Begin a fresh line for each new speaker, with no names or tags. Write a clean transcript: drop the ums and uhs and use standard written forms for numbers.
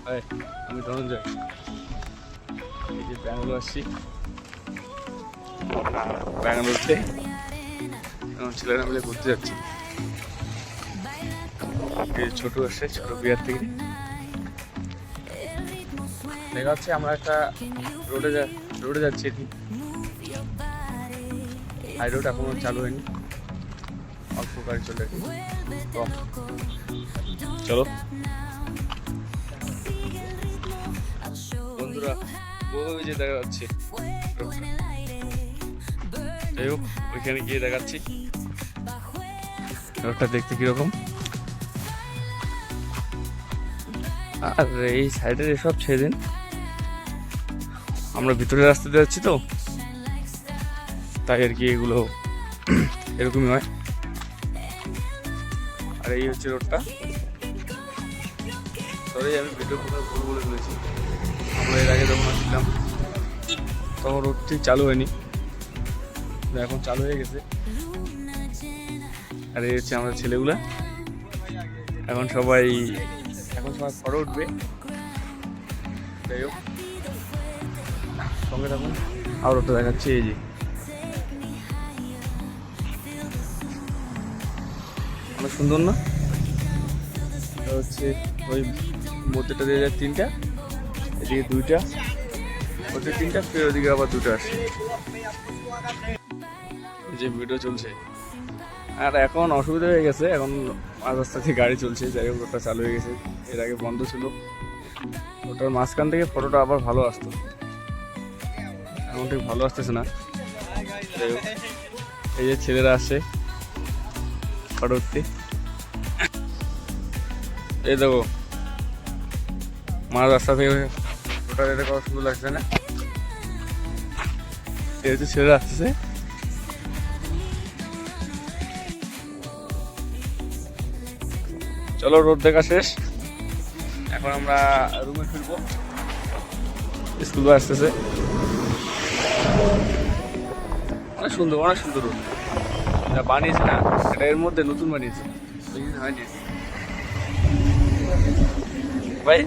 High, আমি ধনঞ্জয়। এই যে ব্যাঙ্গালোর আসছি, ব্যাঙ্গালোরতে এখন ছেলেরা মিলে ঘুরতে যাচ্ছি। ছোট আসছে, ছোট বিহার থেকে দেখা হচ্ছে। আমরা একটা রোডে যাচ্ছি। হাই রোড এখনো চালু হয়নি, অল্প গাড়ি চলে কম। চলো বন্ধুরা, ওই যে দেখা যাচ্ছে, যাই হোক ওইখানে গিয়ে দেখাচ্ছি রোডটা দেখতে কিরকম। আর এই সাইডের এসব ছেড়ে দিন, আমরা ভিতরে রাস্তাতে যাচ্ছি তো, তাই আর কি এগুলো এরকমই হয়। আর এই হচ্ছে রোডটা। সরি, আমি ভিডিও কোথাও ভুল বলে ফেলেছি। আমরা এর আগে যখন আসছিলাম তখন রোড ঠিক চালু হয়নি, এখন চালু হয়ে গেছে। আর এই হচ্ছে আমাদের ছেলেগুলা, এখন সবাই ফটো উঠবে। যাই হোক, সঙ্গে থাকুন। আর রোডটা দেখাচ্ছি, এই যে অনেক সুন্দর না? এটা হচ্ছে ওই মধ্যেটা দিয়ে যায় তিনটা, এদিকে দুইটা, ওদিকে তিনটা, ফের ওদিকে আবার দুটো আসে। যে ভিডিও চলছে। আর এখন অসুবিধা হয়ে গেছে, এখন মাঝ রাস্তা থেকে গাড়ি চলছে। যাই হোক, ওটা চালু হয়ে গেছে, এর আগে বন্ধ ছিল। ওটার মাঝখান থেকে ফটোটা আবার ভালো আসতো, এখন ঠিক ভালো আসতেছে না। যাই হোক, এই যে ছেলেরা আসছে ফটো উঠতে। এই দেখো, মাঝ রাস্তা থেকে ওটা এটা কত সুন্দর লাগছে না? এই হচ্ছে ছেলেরা আসতেছে। চলো, রোড দেখা শেষ, এখন আমরা রুমে ফিরবো। স্কুল বাস আসতেছে। অনেক সুন্দর রোড এটা বানিয়েছে না, এটা এর মধ্যে নতুন বানিয়েছে, হয়নি ভাই।